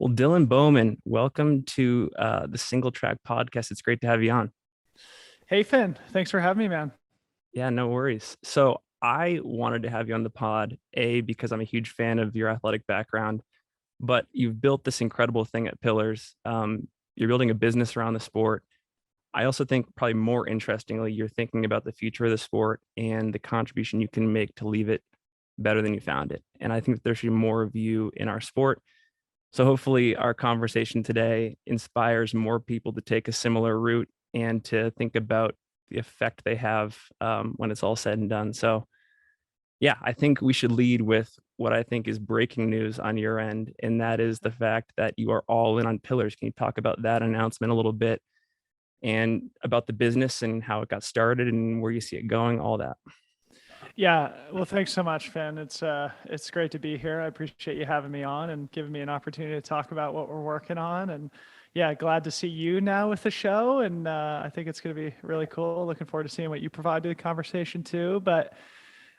Well, Dylan Bowman, welcome to the Singletrack Podcast. It's great to have you on. Hey, Finn. Thanks for having me, man. Yeah, no worries. So I wanted to have you on the pod, because I'm a huge fan of your athletic background, but you've built this incredible thing at Pyllars. You're building a business around the sport. I also think probably more interestingly, you're thinking about the future of the sport and the contribution you can make to leave it better than you found it. And I think that there should be more of you in our sport. So hopefully our conversation today inspires more people to take a similar route and to think about the effect they have when it's all said and done. So yeah, I think we should lead with what I think is breaking news on your end, and that is the fact that you are all in on Pyllars. Can you talk about that announcement a little bit and about the business and how it got started and where you see it going, all that? Yeah, well, thanks so much, Finn. It's great to be here. I appreciate you having me on and giving me an opportunity to talk about what we're working on. And yeah, glad to see you now with the show. And I think it's going to be really cool. Looking forward to seeing what you provide to the conversation too. But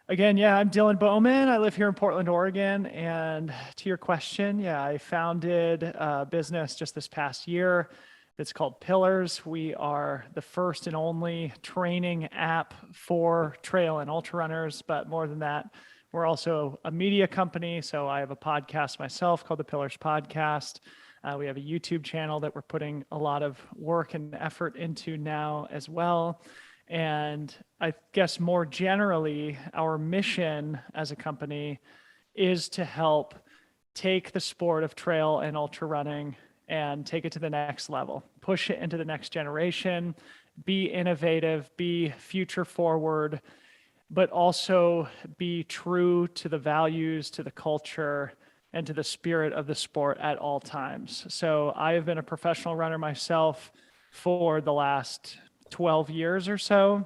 again, yeah, I'm Dylan Bowman. I live here in Portland, Oregon. And to your question, yeah, I founded a business just this past year. It's called Pyllars. We are the first and only training app for trail and ultra runners. But more than that, we're also a media company. So I have a podcast myself called the Pyllars Podcast. We have a YouTube channel that we're putting a lot of work and effort into now as well. And I guess more generally, our mission as a company is to help take the sport of trail and ultra running and take it to the next level, push it into the next generation, be innovative, be future forward, but also be true to the values, to the culture, and to the spirit of the sport at all times. So I have been a professional runner myself for the last 12 years or so.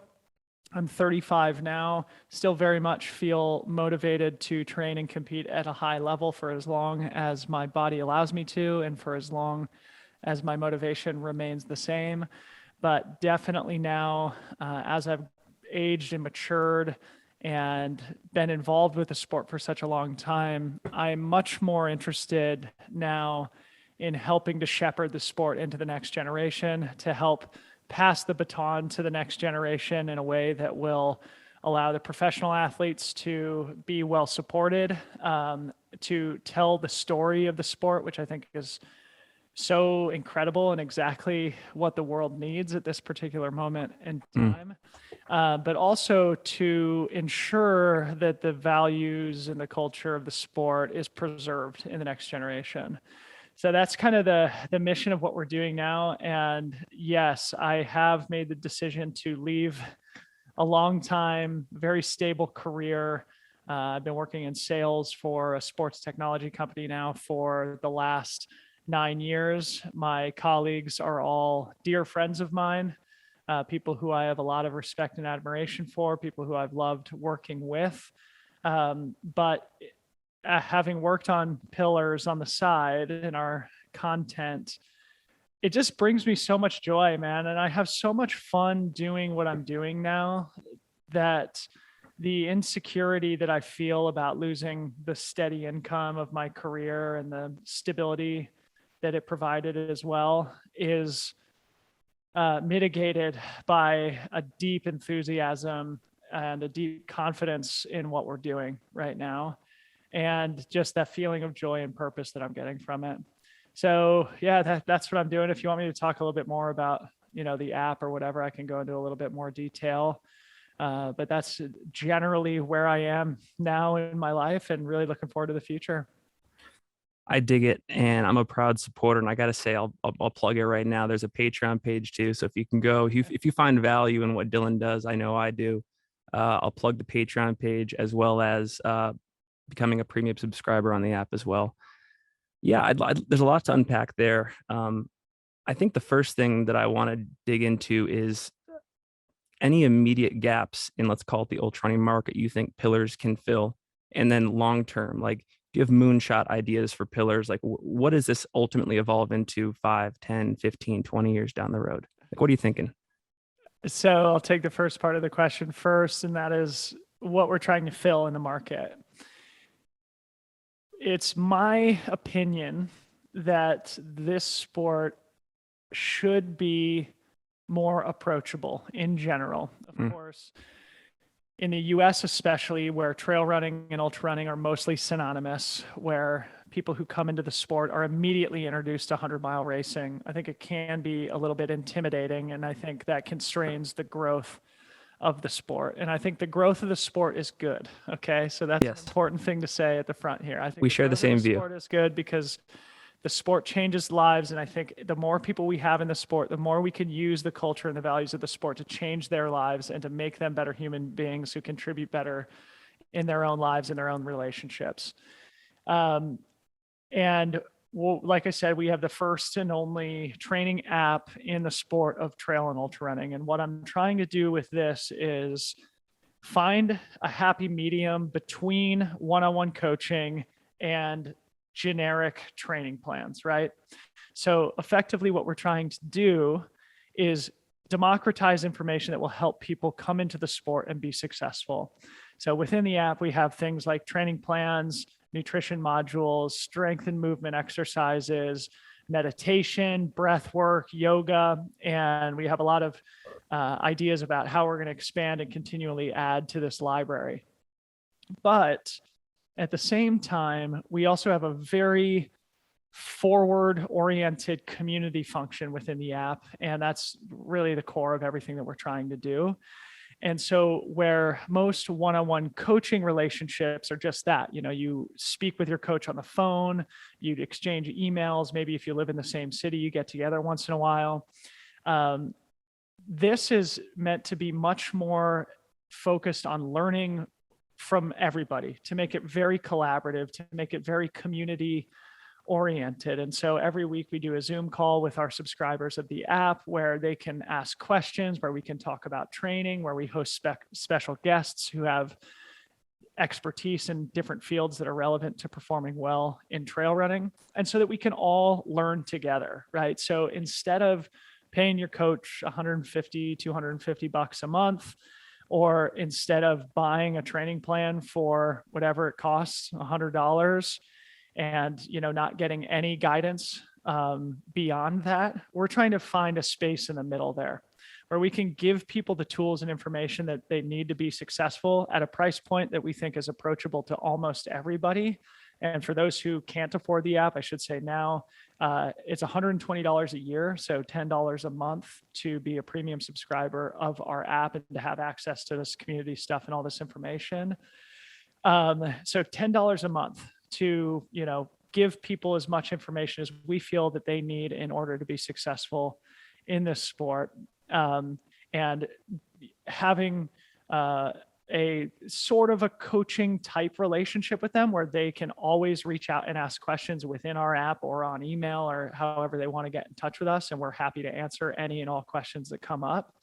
I'm 35 now, still very much feel motivated to train and compete at a high level for as long as my body allows me to, and for as long as my motivation remains the same. But definitely now, as I've aged and matured and been involved with the sport for such a long time, I'm much more interested now in helping to shepherd the sport into the next generation, to help pass the baton to the next generation in a way that will allow the professional athletes to be well supported, to tell the story of the sport, which I think is so incredible and exactly what the world needs at this particular moment in time. But also to ensure that the values and the culture of the sport is preserved in the next generation. So that's kind of the mission of what we're doing now. And yes, I have made the decision to leave a long time, very stable career. I've been working in sales for a sports technology company now for the last 9 years. My colleagues are all dear friends of mine, people who I have a lot of respect and admiration for, people who I've loved working with. But having worked on Pyllars on the side in our content, it just brings me so much joy, man. And I have so much fun doing what I'm doing now that the insecurity that I feel about losing the steady income of my career and the stability that it provided as well is mitigated by a deep enthusiasm and a deep confidence in what we're doing right now, and just that feeling of joy and purpose that I'm getting from it. So yeah, that's what I'm doing. If you want me to talk a little bit more about, the app or whatever, I can go into a little bit more detail. But that's generally where I am now in my life, and really looking forward to the future. I dig it, and I'm a proud supporter. And I got to say, I'll plug it right now. There's a Patreon page too, so if you can go, if you find value in what Dylan does, I know I do. I'll plug the Patreon page as well as becoming a premium subscriber on the app as well. Yeah, there's a lot to unpack there. I think the first thing that I want to dig into is any immediate gaps in, let's call it, the ultra running market you think Pyllars can fill, and then long term, like, do you have moonshot ideas for Pyllars? Like, what does this ultimately evolve into 5, 10, 15, 20 years down the road? Like, what are you thinking? So I'll take the first part of the question first, and that is what we're trying to fill in the market. It's my opinion that this sport should be more approachable in general. Of course, in the US especially, where trail running and ultra running are mostly synonymous, where people who come into the sport are immediately introduced to 100-mile racing, I think it can be a little bit intimidating, and I think that constrains the growth of the sport. And I think the growth of the sport is good. Okay, so that's an important thing to say at the front here. I think we share the same view. Sport is good because the sport changes lives, and I think the more people we have in the sport, the more we can use the culture and the values of the sport to change their lives and to make them better human beings who contribute better in their own lives and their own relationships. And well, like I said, we have the first and only training app in the sport of trail and ultra running. And what I'm trying to do with this is find a happy medium between one-on-one coaching and generic training plans, right? So effectively what we're trying to do is democratize information that will help people come into the sport and be successful. So within the app, we have things like training plans, nutrition modules, strength and movement exercises, meditation, breath work, yoga, and we have a lot of ideas about how we're going to expand and continually add to this library. But at the same time, we also have a very forward-oriented community function within the app, and that's really the core of everything that we're trying to do. And so where most one-on-one coaching relationships are just that, you know, you speak with your coach on the phone, you'd exchange emails, maybe if you live in the same city, you get together once in a while. This is meant to be much more focused on learning from everybody, to make it very collaborative, to make it very community oriented. And so every week we do a Zoom call with our subscribers of the app where they can ask questions, where we can talk about training, where we host special guests who have expertise in different fields that are relevant to performing well in trail running. And so that we can all learn together, right? So instead of paying your coach $150, $250 a month, or instead of buying a training plan for whatever it costs, $100, and not getting any guidance beyond that, we're trying to find a space in the middle there where we can give people the tools and information that they need to be successful at a price point that we think is approachable to almost everybody. And for those who can't afford the app, I should say now, it's $120 a year, so $10 a month to be a premium subscriber of our app and to have access to this community stuff and all this information. So $10 a month to, give people as much information as we feel that they need in order to be successful in this sport. And having a sort of a coaching type relationship with them where they can always reach out and ask questions within our app or on email or however they want to get in touch with us. And we're happy to answer any and all questions that come up.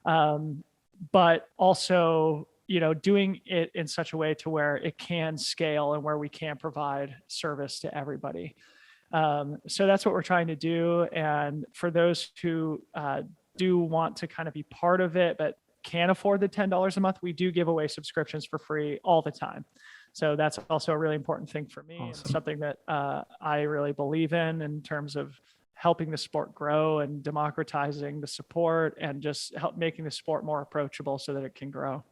But also, doing it in such a way to where it can scale and where we can provide service to everybody. So that's what we're trying to do. And for those who do want to kind of be part of it, but can't afford the $10 a month, we do give away subscriptions for free all the time. So that's also a really important thing for me. Awesome. And something that I really believe in terms of helping the sport grow and democratizing the support and just help making the sport more approachable so that it can grow.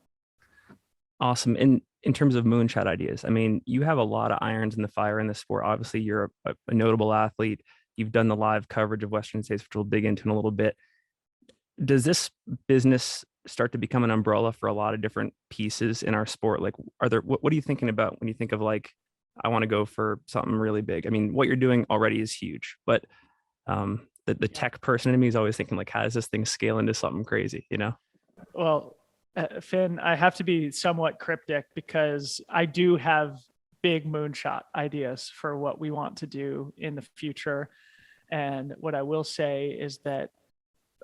Awesome. And in terms of moonshot ideas, I mean, you have a lot of irons in the fire in the sport. Obviously, you're a notable athlete. You've done the live coverage of Western States, which we'll dig into in a little bit. Does this business start to become an umbrella for a lot of different pieces in our sport? Like, what are you thinking about when you think of like, I want to go for something really big? I mean, what you're doing already is huge, but the tech person in me is always thinking like, how does this thing scale into something crazy, Well, Finn, I have to be somewhat cryptic because I do have big moonshot ideas for what we want to do in the future. And what I will say is that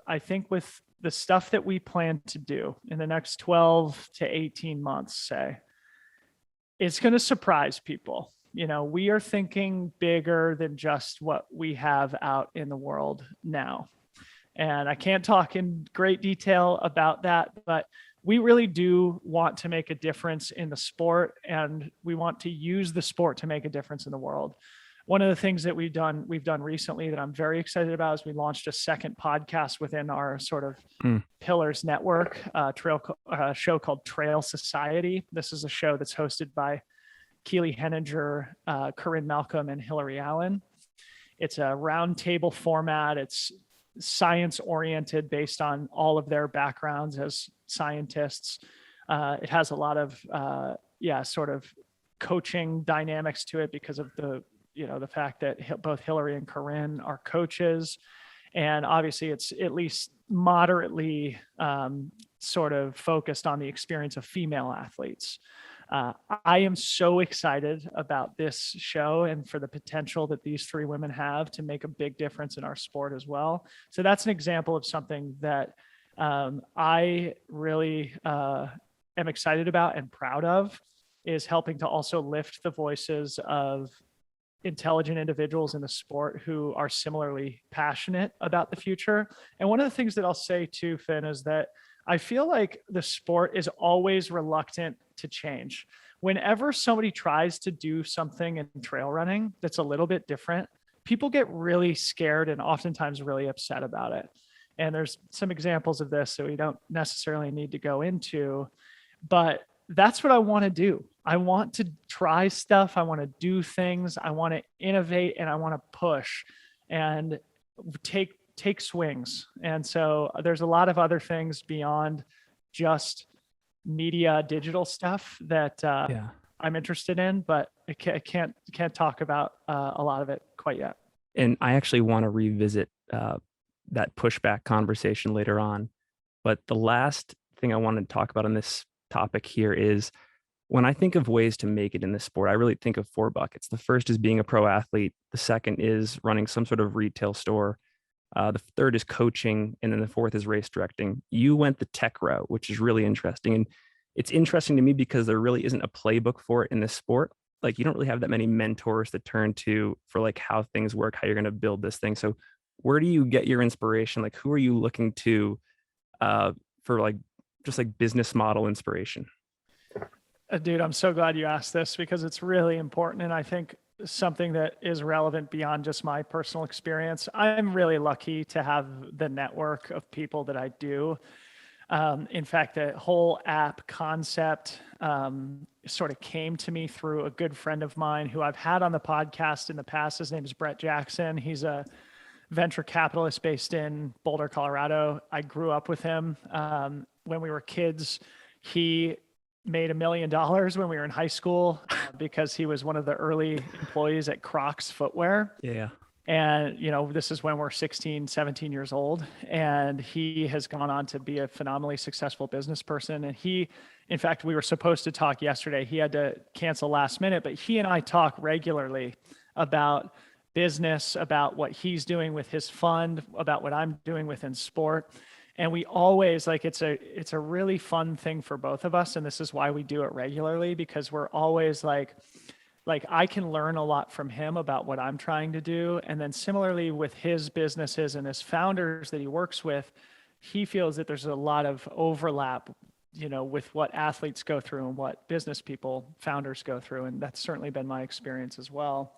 I think with the stuff that we plan to do in the next 12 to 18 months, say, it's going to surprise people. We are thinking bigger than just what we have out in the world now. And I can't talk in great detail about that, but we really do want to make a difference in the sport, and we want to use the sport to make a difference in the world. one of the things that we've done recently that I'm very excited about is we launched a second podcast within our sort of Pyllars network, show called Trail Society. This is a show that's hosted by Keely Henninger, Corinne Malcolm, and Hillary Allen. It's a roundtable format. It's science oriented based on all of their backgrounds as scientists. It has a lot of, sort of coaching dynamics to it because of the fact that both Hillary and Corinne are coaches. And obviously it's at least moderately sort of focused on the experience of female athletes. I am so excited about this show and for the potential that these three women have to make a big difference in our sport as well. So that's an example of something that I really am excited about and proud of, is helping to also lift the voices of intelligent individuals in the sport who are similarly passionate about the future. And one of the things that I'll say too, Finn, is that I feel like the sport is always reluctant to change. Whenever somebody tries to do something in trail running that's a little bit different, people get really scared and oftentimes really upset about it. And there's some examples of this that we don't necessarily need to go into, but that's what I want to do. I want to try stuff. I want to do things. I want to innovate, and I want to push and take swings. And so there's a lot of other things beyond just media, digital stuff that I'm interested in, but I can't talk about a lot of it quite yet. And I actually want to revisit that pushback conversation later on. But the last thing I want to talk about on this topic here is, when I think of ways to make it in this sport, I really think of 4 buckets. The first is being a pro athlete. The second is running some sort of retail store. The third is coaching. And then the fourth is race directing. You went the tech route, which is really interesting. And it's interesting to me because there really isn't a playbook for it in this sport. Like, you don't really have that many mentors to turn to for like how things work, how you're going to build this thing. So where do you get your inspiration? Like, who are you looking to for like just like business model inspiration? Dude, I'm so glad you asked this because it's really important. And I think something that is relevant beyond just my personal experience. I'm really lucky to have the network of people that I do. In fact, the whole app concept sort of came to me through a good friend of mine who I've had on the podcast in the past. His name is Brett Jackson. He's a venture capitalist based in Boulder, Colorado. I grew up with him. When we were kids, he made $1 million when we were in high school because he was one of the early employees at Crocs footwear. Yeah. And, this is when we're 16, 17 years old. And he has gone on to be a phenomenally successful business person. And in fact, we were supposed to talk yesterday. He had to cancel last minute, but he and I talk regularly about business, about what he's doing with his fund, about what I'm doing within sport. And we always it's a really fun thing for both of us. And this is why we do it regularly, because we're always like I can learn a lot from him about what I'm trying to do. And then similarly with his businesses and his founders that he works with, he feels that there's a lot of overlap, with what athletes go through and what business founders go through. And that's certainly been my experience as well.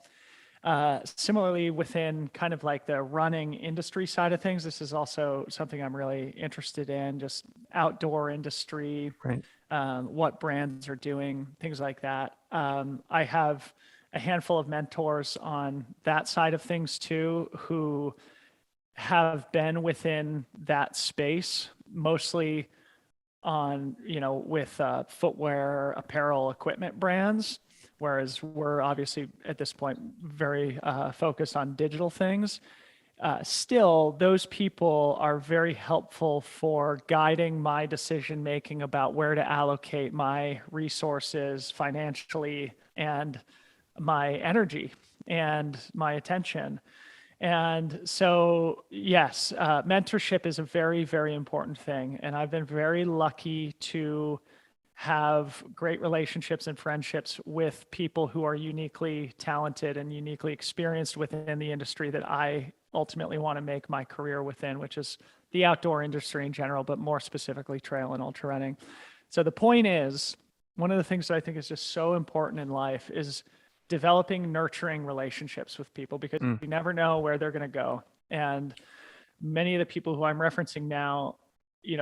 Similarly, within kind of like the running industry side of things, this is also something I'm really interested in, just outdoor industry, right? What brands are doing, things like that. I have a handful of mentors on that side of things too, who have been within that space, mostly on, with footwear, apparel, equipment brands. Whereas we're obviously at this point very focused on digital things. Still, those people are very helpful for guiding my decision making about where to allocate my resources financially and my energy and my attention. And so, yes, mentorship is a very, very important thing. And I've been very lucky to have great relationships and friendships with people who are uniquely talented and uniquely experienced within the industry that I ultimately want to make my career within, which is the outdoor industry in general, but more specifically trail and ultra running. So the point is, one of the things that I think is just so important in life is developing, nurturing relationships with people, because Mm. you never know where they're going to go. And many of the people who I'm referencing now,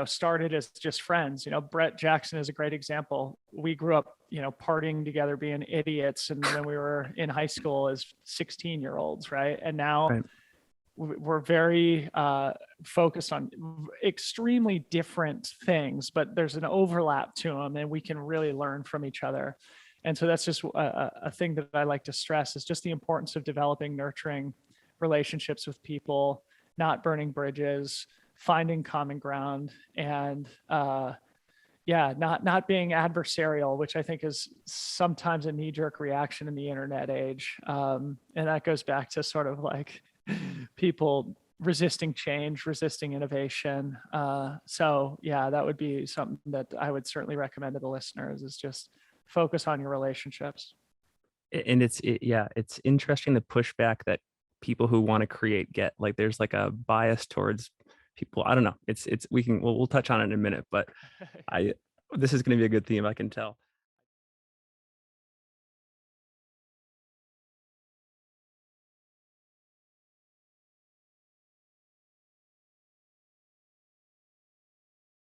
started as just friends. Brett Jackson is a great example. We grew up, partying together, being idiots. And when we were in high school as 16-year-olds, right? And now Right. we're very focused on extremely different things, but there's an overlap to them, and we can really learn from each other. And so that's just a thing that I like to stress, is just the importance of developing, nurturing relationships with people, not burning bridges, finding common ground, and not being adversarial, which I think is sometimes a knee-jerk reaction in the internet age. And that goes back to sort of like people resisting change, resisting innovation. So yeah, that would be something that I would certainly recommend to the listeners, is just focus on your relationships. And it's interesting the pushback that people who want to create get. Like there's like a bias towards people. I don't know. We'll touch on it in a minute, but this is going to be a good theme, I can tell.